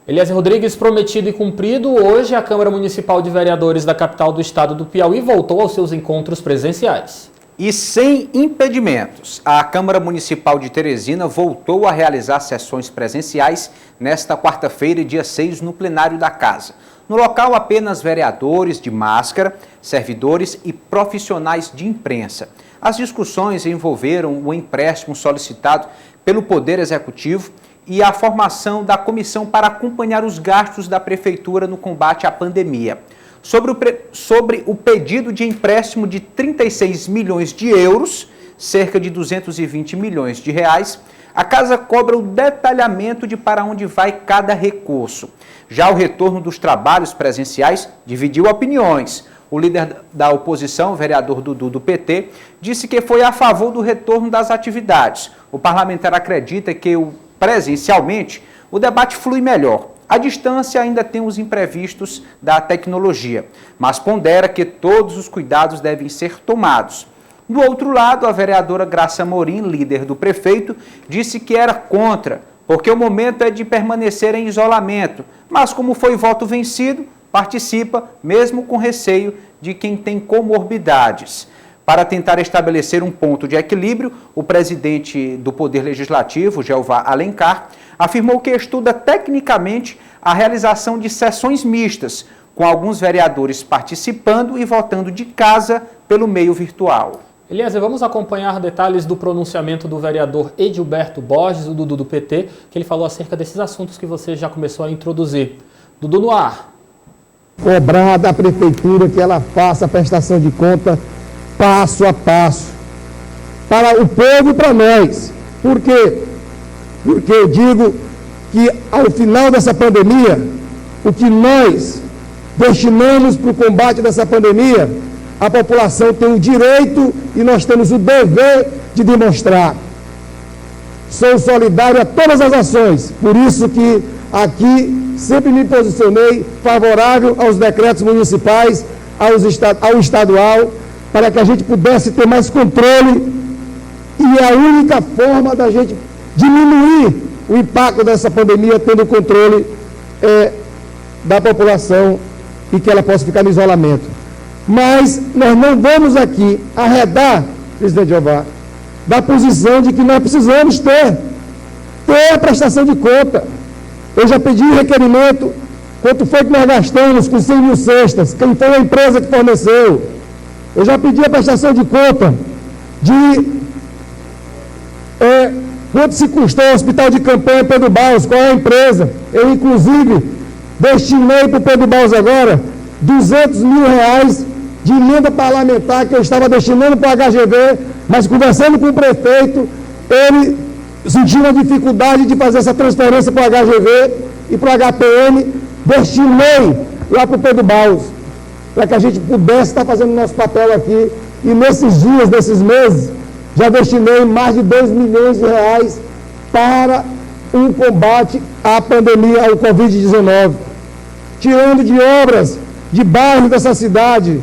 Eliezer Rodrigues, prometido e cumprido, hoje a Câmara Municipal de Vereadores da capital do estado do Piauí voltou aos seus encontros presenciais. E sem impedimentos, a Câmara Municipal de Teresina voltou a realizar sessões presenciais nesta quarta-feira, dia 6, no plenário da Casa. No local, apenas vereadores de máscara, servidores e profissionais de imprensa. As discussões envolveram o empréstimo solicitado pelo Poder Executivo e a formação da comissão para acompanhar os gastos da Prefeitura no combate à pandemia. Sobre o pedido de empréstimo de 36 milhões de euros, cerca de 220 milhões de reais, a Casa cobra o detalhamento de para onde vai cada recurso. Já o retorno dos trabalhos presenciais dividiu opiniões. O líder da oposição, o vereador Dudu do PT, disse que foi a favor do retorno das atividades. O parlamentar acredita que presencialmente o debate flui melhor. A distância ainda tem os imprevistos da tecnologia, mas pondera que todos os cuidados devem ser tomados. Do outro lado, a vereadora Graça Morim, líder do prefeito, disse que era contra, porque o momento é de permanecer em isolamento, mas como foi voto vencido, participa, mesmo com receio de quem tem comorbidades. Para tentar estabelecer um ponto de equilíbrio, o presidente do Poder Legislativo, Jeová Alencar, afirmou que estuda tecnicamente a realização de sessões mistas, com alguns vereadores participando e votando de casa pelo meio virtual. Eliezer, vamos acompanhar detalhes do pronunciamento do vereador Edilberto Borges, o Dudu do PT, que ele falou acerca desses assuntos que você já começou a introduzir. Dudu no ar. Cobrar da Prefeitura que ela faça a prestação de conta passo a passo, para o povo e para nós. Por quê? Porque eu digo que ao final dessa pandemia, o que nós destinamos para o combate dessa pandemia, a população tem o direito e nós temos o dever de demonstrar. Sou solidário a todas as ações, por isso que aqui sempre me posicionei favorável aos decretos municipais, ao estadual, para que a gente pudesse ter mais controle, e a única forma da gente diminuir o impacto dessa pandemia tendo controle da população e que ela possa ficar no isolamento. Mas nós não vamos aqui arredar, presidente Jeová, da posição de que nós precisamos ter a prestação de conta. Eu já pedi requerimento, quanto foi que nós gastamos com 100 mil cestas, quem foi a empresa que forneceu. Eu já pedi a prestação de conta de quanto se custou o hospital de campanha Pedro Baus, qual é a empresa. Eu, inclusive, destinei para o Pedro Baus agora 200 mil reais de emenda parlamentar que eu estava destinando para o HGV, mas conversando com o prefeito, ele sentiu a dificuldade de fazer essa transferência para o HGV e para o HPM, destinei lá para o Pedro Baus, para que a gente pudesse estar fazendo nosso papel aqui. E nesses dias, nesses meses, já destinei mais de 2 milhões de reais para o combate à pandemia, ao Covid-19. Tirando de obras, de bairros dessa cidade,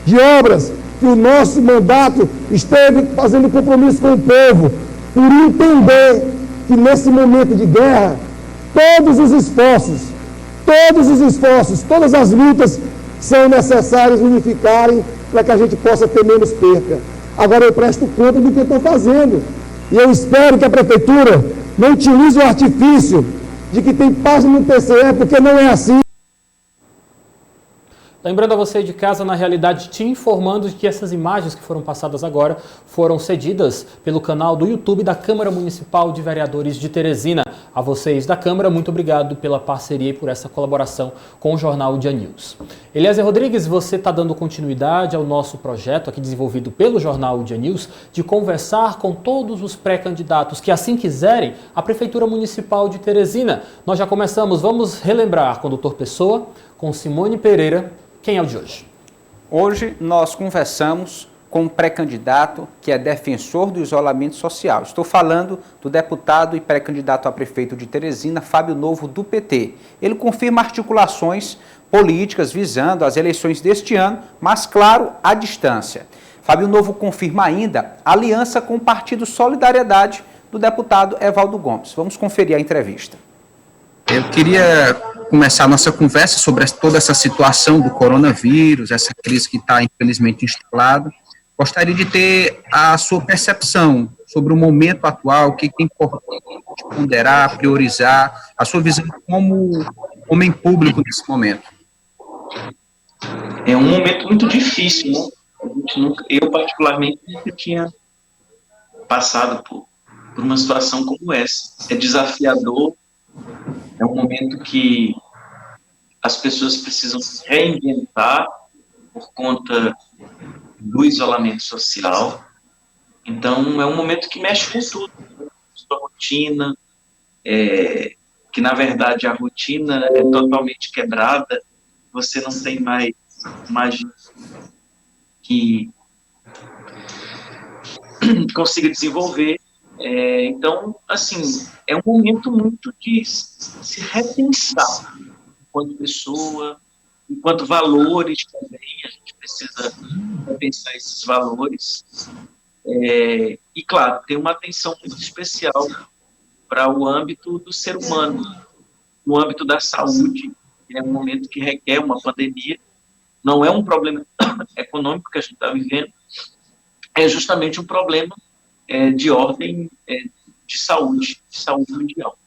de obras que o nosso mandato esteve fazendo compromisso com o povo, por entender que nesse momento de guerra, todos os esforços, todas as lutas são necessários unificarem para que a gente possa ter menos perca. Agora eu presto conta do que eu estou fazendo. E eu espero que a Prefeitura não utilize o artifício de que tem página no TCE, porque não é assim. Lembrando a você de casa, na realidade, te informando de que essas imagens que foram passadas agora foram cedidas pelo canal do YouTube da Câmara Municipal de Vereadores de Teresina. A vocês da Câmara, muito obrigado pela parceria e por essa colaboração com o Jornal Dia News. Eliezer Rodrigues, você está dando continuidade ao nosso projeto aqui desenvolvido pelo Jornal Dia News de conversar com todos os pré-candidatos que assim quiserem a Prefeitura Municipal de Teresina. Nós já começamos, vamos relembrar com o Dr. Pessoa, com Simone Pereira. Quem é o de hoje? Hoje nós conversamos com um pré-candidato que é defensor do isolamento social. Estou falando do deputado e pré-candidato a prefeito de Teresina, Fábio Novo, do PT. Ele confirma articulações políticas visando as eleições deste ano, mas, claro, à distância. Fábio Novo confirma ainda aliança com o Partido Solidariedade do deputado Evaldo Gomes. Vamos conferir a entrevista. Eu queria começar a nossa conversa sobre toda essa situação do coronavírus, essa crise que está, infelizmente, instalada. Gostaria de ter a sua percepção sobre o momento atual, o que é importante ponderar, priorizar, a sua visão como homem público nesse momento. É um momento muito difícil, né? Eu, particularmente, nunca tinha passado por uma situação como essa. É desafiador, é um momento que as pessoas precisam se reinventar por conta do isolamento social. Então, é um momento que mexe com tudo, sua rotina, que, na verdade, a rotina é totalmente quebrada, você não tem mais imagem que consiga desenvolver. Então, assim, é um momento muito de se repensar enquanto pessoa, enquanto valores também, a gente precisa repensar esses valores. E, claro, ter uma atenção muito especial para o âmbito do ser humano, no âmbito da saúde, que é um momento que requer uma pandemia, não é um problema econômico que a gente está vivendo, é justamente um problema de ordem de saúde mundial.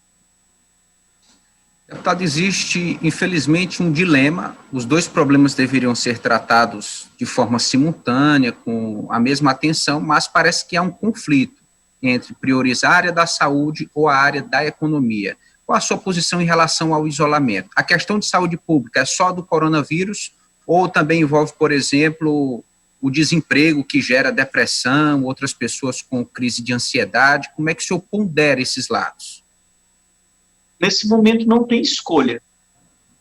Deputado, existe, infelizmente, um dilema. Os dois problemas deveriam ser tratados de forma simultânea, com a mesma atenção, mas parece que há um conflito entre priorizar a área da saúde ou a área da economia. Qual a sua posição em relação ao isolamento? A questão de saúde pública é só do coronavírus ou também envolve, por exemplo, o desemprego que gera depressão, outras pessoas com crise de ansiedade? Como é que o senhor pondera esses lados? Nesse momento não tem escolha.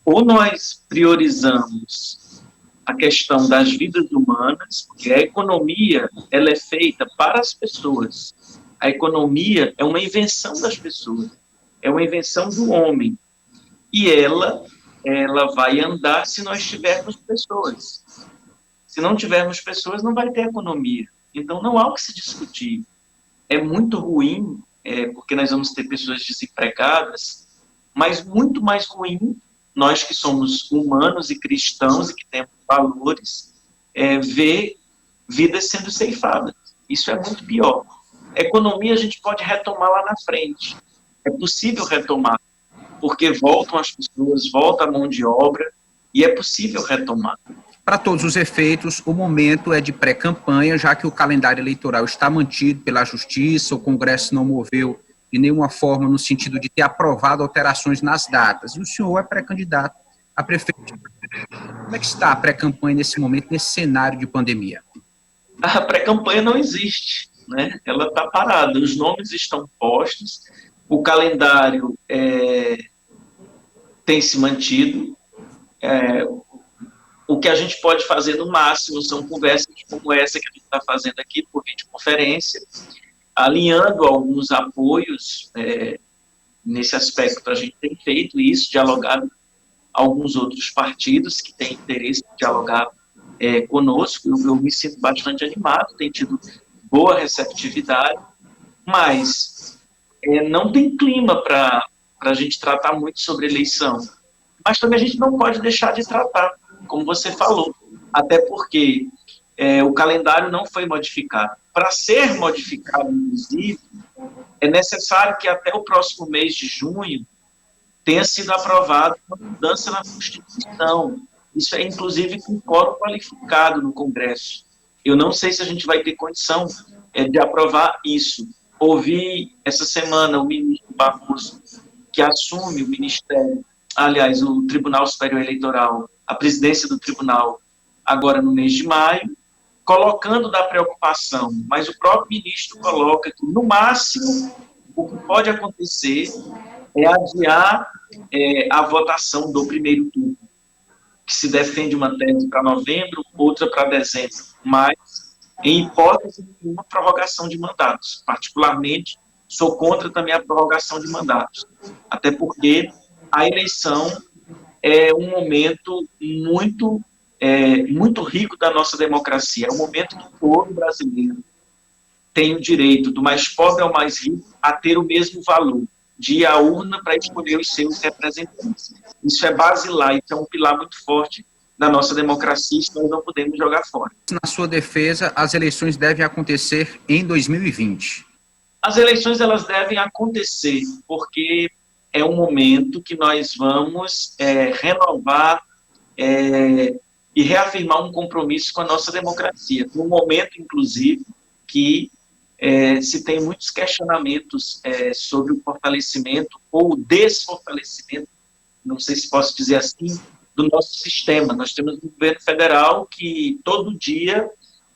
Ou nós priorizamos a questão das vidas humanas, porque a economia ela é feita para as pessoas. A economia é uma invenção das pessoas, é uma invenção do homem. E ela vai andar se nós tivermos pessoas. Se não tivermos pessoas, não vai ter economia. Então, não há o que se discutir. É muito ruim, porque nós vamos ter pessoas desempregadas, mas muito mais ruim, nós que somos humanos e cristãos e que temos valores, ver vidas sendo ceifadas. Isso é muito pior. A economia a gente pode retomar lá na frente. É possível retomar, porque voltam as pessoas, volta a mão de obra, e é possível retomar. Para todos os efeitos, o momento é de pré-campanha, já que o calendário eleitoral está mantido pela Justiça, o Congresso não moveu de nenhuma forma no sentido de ter aprovado alterações nas datas. E o senhor é pré-candidato a prefeito. Como é que está a pré-campanha nesse momento, nesse cenário de pandemia? A pré-campanha não existe, né? Ela está parada, os nomes estão postos, o calendário tem se mantido. O que a gente pode fazer no máximo são conversas como essa que a gente está fazendo aqui por videoconferência, alinhando alguns apoios. Nesse aspecto a gente tem feito isso, dialogado com alguns outros partidos que têm interesse em dialogar conosco. Eu me sinto bastante animado, tem tido boa receptividade, mas não tem clima para a gente tratar muito sobre eleição. Mas também a gente não pode deixar de tratar, como você falou, até porque o calendário não foi modificado. Para ser modificado, inclusive, é necessário que até o próximo mês de junho tenha sido aprovada uma mudança na Constituição. Isso é, inclusive, com quórum qualificado no Congresso. Eu não sei se a gente vai ter condição de aprovar isso. Ouvi essa semana o ministro Barroso, que assume o Ministério, aliás, o Tribunal Superior Eleitoral, a presidência do tribunal, agora no mês de maio, colocando da preocupação, mas o próprio ministro coloca que, no máximo, o que pode acontecer é adiar a votação do primeiro turno, que se defende uma tese para novembro, outra para dezembro, mas, em hipótese nenhuma, prorrogação de mandatos. Particularmente, sou contra também a prorrogação de mandatos, até porque a eleição é um momento muito rico da nossa democracia. É um momento que o povo brasileiro tem o direito, do mais pobre ao mais rico, a ter o mesmo valor de ir à urna para escolher os seus representantes. Isso é basilar, isso é um pilar muito forte da nossa democracia, que nós não podemos jogar fora. Na sua defesa, as eleições devem acontecer em 2020. As eleições, elas devem acontecer, porque é um momento que nós vamos renovar e reafirmar um compromisso com a nossa democracia. No momento, inclusive, que se tem muitos questionamentos sobre o fortalecimento ou desfortalecimento, não sei se posso dizer assim, do nosso sistema. Nós temos um governo federal que todo dia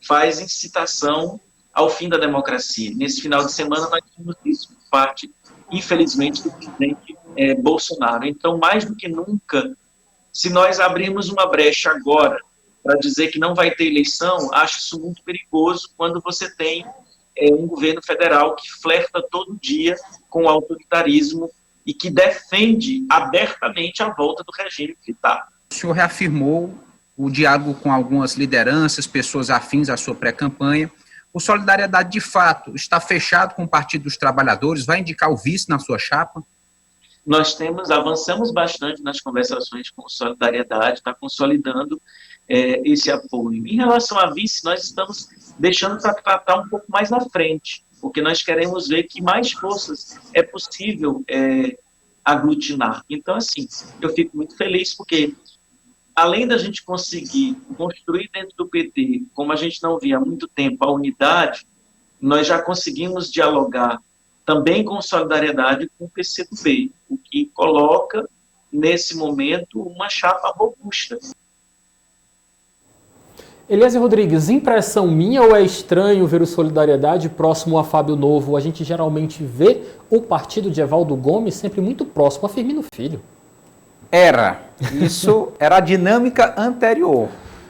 faz incitação ao fim da democracia. Nesse final de semana nós temos isso por parte, infelizmente, do presidente Bolsonaro. Então, mais do que nunca, se nós abrirmos uma brecha agora para dizer que não vai ter eleição, acho isso muito perigoso quando você tem um governo federal que flerta todo dia com o autoritarismo e que defende abertamente a volta do regime militar. O senhor reafirmou o diálogo com algumas lideranças, pessoas afins à sua pré-campanha. O Solidariedade, de fato, está fechado com o Partido dos Trabalhadores? Vai indicar o vice na sua chapa? Nós avançamos bastante nas conversações com o Solidariedade, está consolidando esse apoio. Em relação a vice, nós estamos deixando para tratar um pouco mais na frente, porque nós queremos ver que mais forças é possível aglutinar. Então, assim, eu fico muito feliz porque, além da gente conseguir construir dentro do PT, como a gente não via há muito tempo, a unidade, nós já conseguimos dialogar também com Solidariedade com o PCdoB, o que coloca, nesse momento, uma chapa robusta. Eliezer Rodrigues, impressão minha ou é estranho ver o Solidariedade próximo a Fábio Novo? A gente geralmente vê o partido de Evaldo Gomes sempre muito próximo a Firmino Filho. Isso era a dinâmica anterior.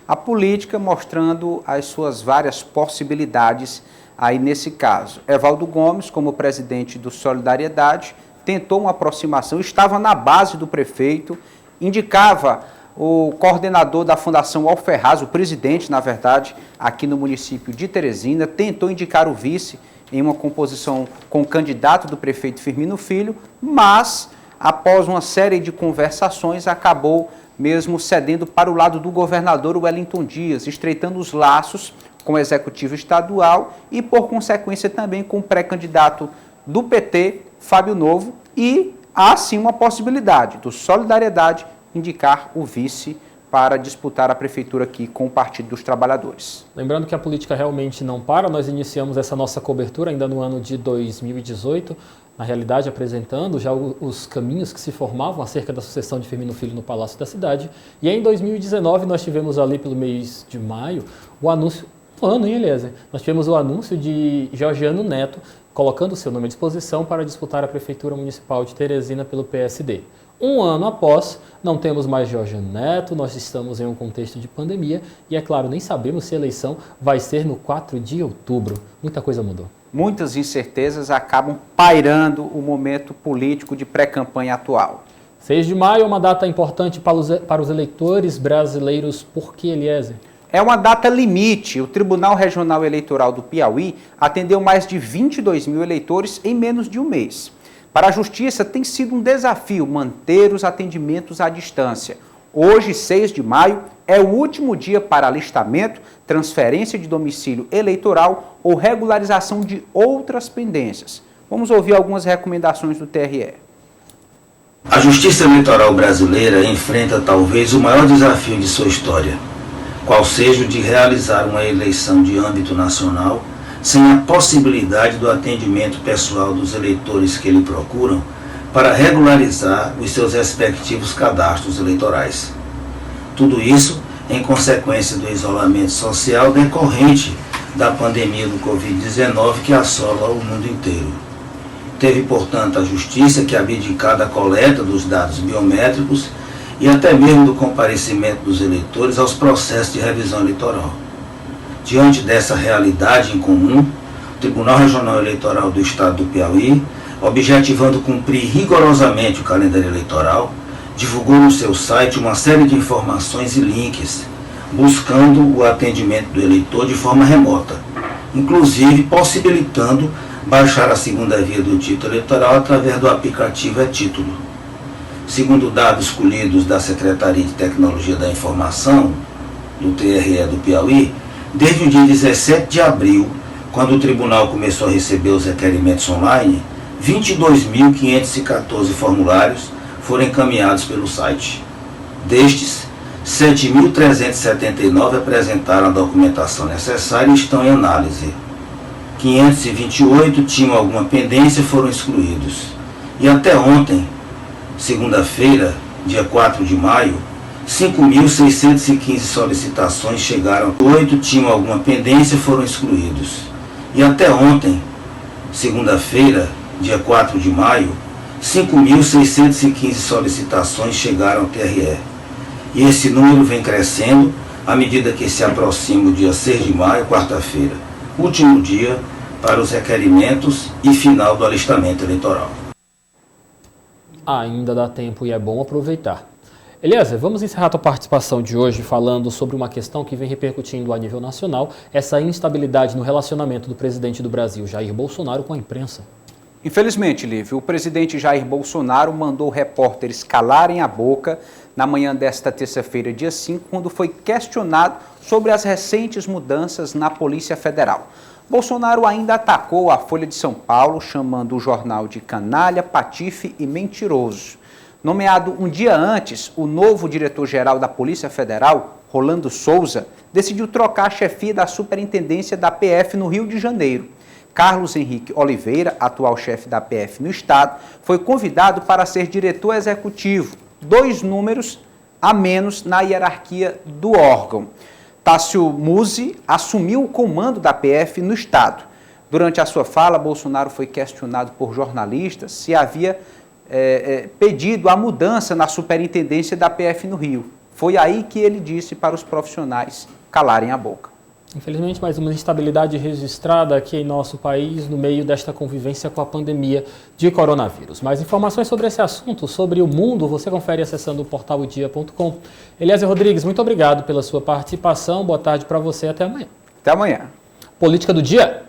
A política mostrando as suas várias possibilidades aí nesse caso. Evaldo Gomes, como presidente do Solidariedade, tentou uma aproximação, estava na base do prefeito, indicava o coordenador da Fundação Alferraz, o presidente, na verdade, aqui no município de Teresina, tentou indicar o vice em uma composição com o candidato do prefeito Firmino Filho, mas, após uma série de conversações, acabou mesmo cedendo para o lado do governador Wellington Dias, estreitando os laços com o executivo estadual e, por consequência, também com o pré-candidato do PT, Fábio Novo, e há sim uma possibilidade do Solidariedade indicar o vice para disputar a prefeitura aqui com o Partido dos Trabalhadores. Lembrando que a política realmente não para, nós iniciamos essa nossa cobertura ainda no ano de 2018, na realidade apresentando já os caminhos que se formavam acerca da sucessão de Firmino Filho no Palácio da Cidade, e em 2019 nós tivemos ali pelo mês de maio o anúncio, Eliezer? Nós tivemos o anúncio de Georgiano Neto colocando o seu nome à disposição para disputar a Prefeitura Municipal de Teresina pelo PSD. Um ano após, não temos mais Georgiano Neto, nós estamos em um contexto de pandemia e, é claro, nem sabemos se a eleição vai ser no 4 de outubro. Muita coisa mudou. Muitas incertezas acabam pairando o momento político de pré-campanha atual. 6 de maio é uma data importante para os eleitores brasileiros. Por que, Eliezer? É uma data limite. O Tribunal Regional Eleitoral do Piauí atendeu mais de 22 mil eleitores em menos de um mês. Para a Justiça, tem sido um desafio manter os atendimentos à distância. Hoje, 6 de maio, é o último dia para alistamento, transferência de domicílio eleitoral ou regularização de outras pendências. Vamos ouvir algumas recomendações do TRE. A Justiça Eleitoral brasileira enfrenta talvez o maior desafio de sua história, qual seja o de realizar uma eleição de âmbito nacional sem a possibilidade do atendimento pessoal dos eleitores que lhe procuram para regularizar os seus respectivos cadastros eleitorais. Tudo isso em consequência do isolamento social decorrente da pandemia do Covid-19 que assola o mundo inteiro. Teve, portanto, a Justiça que abdicar da coleta dos dados biométricos e até mesmo do comparecimento dos eleitores aos processos de revisão eleitoral. Diante dessa realidade em comum, o Tribunal Regional Eleitoral do Estado do Piauí, objetivando cumprir rigorosamente o calendário eleitoral, divulgou no seu site uma série de informações e links, buscando o atendimento do eleitor de forma remota, inclusive possibilitando baixar a segunda via do título eleitoral através do aplicativo e-Título. Segundo dados colhidos da Secretaria de Tecnologia da Informação, do TRE do Piauí, desde o dia 17 de abril, quando o tribunal começou a receber os requerimentos online, 22.514 formulários foram encaminhados pelo site. Destes, 7.379 apresentaram a documentação necessária e estão em análise. 528 tinham alguma pendência e foram excluídos. E até ontem, segunda-feira, dia 4 de maio, 5.615 solicitações chegaram. 8 tinham alguma pendência e foram excluídos. E até ontem, segunda-feira, dia 4 de maio, 5.615 solicitações chegaram ao TRE. E esse número vem crescendo à medida que se aproxima o dia 6 de maio, quarta-feira, último dia para os requerimentos e final do alistamento eleitoral. Ainda dá tempo e é bom aproveitar. Eliezer, vamos encerrar a tua participação de hoje falando sobre uma questão que vem repercutindo a nível nacional, essa instabilidade no relacionamento do presidente do Brasil, Jair Bolsonaro, com a imprensa. Infelizmente, Lívio, o presidente Jair Bolsonaro mandou repórteres calarem a boca na manhã desta terça-feira, dia 5, quando foi questionado sobre as recentes mudanças na Polícia Federal. Bolsonaro ainda atacou a Folha de São Paulo, chamando o jornal de canalha, patife e mentiroso. Nomeado um dia antes, o novo diretor-geral da Polícia Federal, Rolando Souza, decidiu trocar a chefia da superintendência da PF no Rio de Janeiro. Carlos Henrique Oliveira, atual chefe da PF no estado, foi convidado para ser diretor executivo, 2 números a menos na hierarquia do órgão. Tássio Musi assumiu o comando da PF no estado. Durante a sua fala, Bolsonaro foi questionado por jornalistas se havia pedido a mudança na superintendência da PF no Rio. Foi aí que ele disse para os profissionais calarem a boca. Infelizmente, mais uma instabilidade registrada aqui em nosso país no meio desta convivência com a pandemia de coronavírus. Mais informações sobre esse assunto, sobre o mundo, você confere acessando o portal odia.com. Eliezer Rodrigues, muito obrigado pela sua participação. Boa tarde para você. Até amanhã. Até amanhã. Política do Dia.